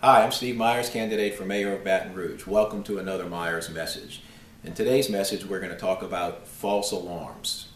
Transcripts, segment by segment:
Hi, I'm Steve Myers, candidate for mayor of Baton Rouge. Welcome to another Myers Message. In today's message, we're going to talk about false alarms.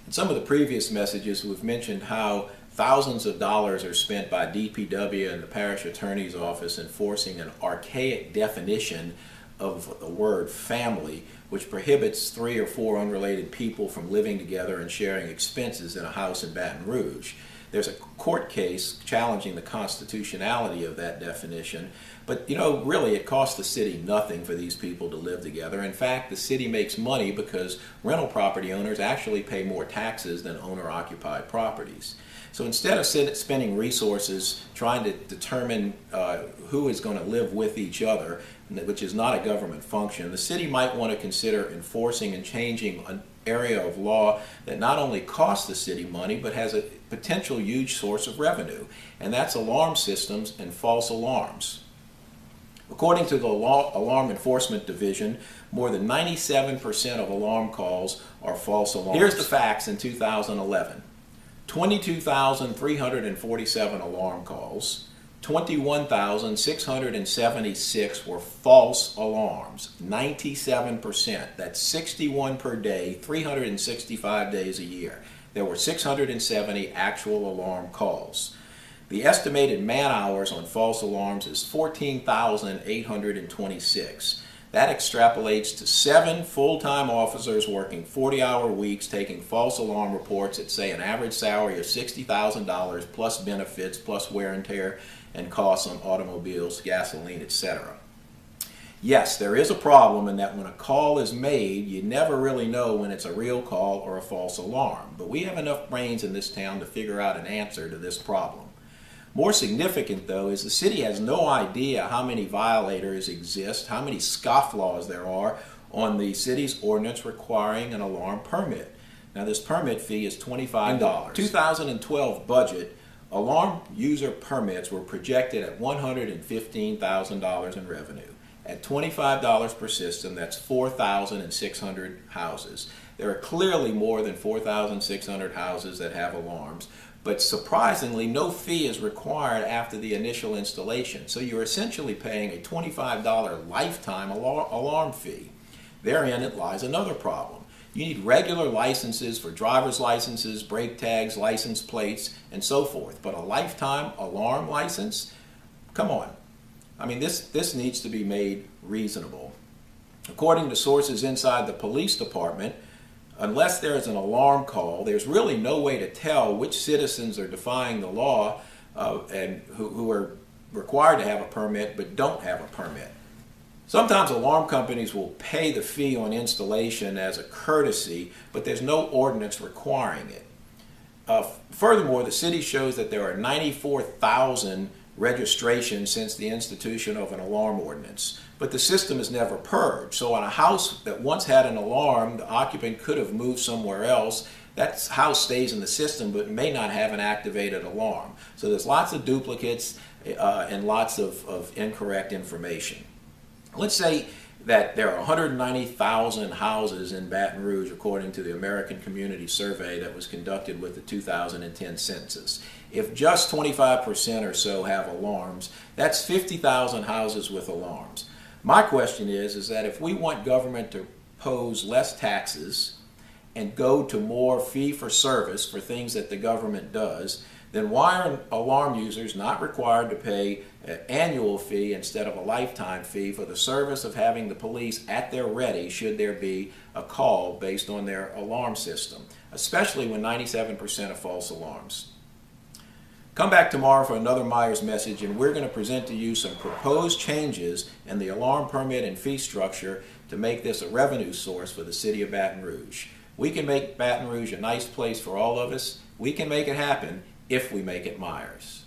In some of the previous messages, we've mentioned how thousands of dollars are spent by DPW and the parish attorney's office enforcing an archaic definition of the word family, which prohibits 3 or 4 unrelated people from living together and sharing expenses in a house in Baton Rouge. There's a court case challenging the constitutionality of that definition, but really it costs the city nothing for these people to live together. In fact, the city makes money because rental property owners actually pay more taxes than owner-occupied properties. So instead of spending resources trying to determine who is going to live with each other, which is not a government function, the city might want to consider enforcing and changing an area of law that not only costs the city money but has a potential huge source of revenue, and that's alarm systems and false alarms. According to the Alarm Enforcement Division, more than 97% of alarm calls are false alarms. Here's the facts in 2011. 22,347 alarm calls, 21,676 were false alarms, 97%. That's 61 per day, 365 days a year. There were 670 actual alarm calls. The estimated man hours on false alarms is 14,826. That extrapolates to 7 full-time officers working 40-hour weeks taking false alarm reports at, say, an average salary of $60,000 plus benefits, plus wear and tear and costs on automobiles, gasoline, etc. Yes, there is a problem in that when a call is made, you never really know when it's a real call or a false alarm. But we have enough brains in this town to figure out an answer to this problem. More significant, though, is the city has no idea how many violators exist, how many scofflaws there are on the city's ordinance requiring an alarm permit. Now, this permit fee is $25. In the 2012 budget, alarm user permits were projected at $115,000 in revenue. At $25 per system, that's 4,600 houses. There are clearly more than 4,600 houses that have alarms, but surprisingly, no fee is required after the initial installation. So you're essentially paying a $25 lifetime alarm fee. Therein it lies another problem. You need regular licenses for driver's licenses, brake tags, license plates, and so forth. But a lifetime alarm license? Come on. I mean, this needs to be made reasonable. According to sources inside the police department, unless there is an alarm call, there's really no way to tell which citizens are defying the law and who are required to have a permit but don't have a permit. Sometimes alarm companies will pay the fee on installation as a courtesy, but there's no ordinance requiring it. Furthermore, the city shows that there are 94,000 registrations since the institution of an alarm ordinance, but the system is never purged. So on a house that once had an alarm, the occupant could have moved somewhere else. That house stays in the system but may not have an activated alarm. So there's lots of duplicates and lots of incorrect information. Let's say that there are 190,000 houses in Baton Rouge according to the American Community Survey that was conducted with the 2010 census. If just 25% or so have alarms, that's 50,000 houses with alarms. My question is that if we want government to impose less taxes and go to more fee-for-service for things that the government does, then why are alarm users not required to pay an annual fee instead of a lifetime fee for the service of having the police at their ready should there be a call based on their alarm system, especially when 97% are false alarms? Come back tomorrow for another Myers Message, and we're going to present to you some proposed changes in the alarm permit and fee structure to make this a revenue source for the city of Baton Rouge. We can make Baton Rouge a nice place for all of us. We can make it happen if we make it Myers.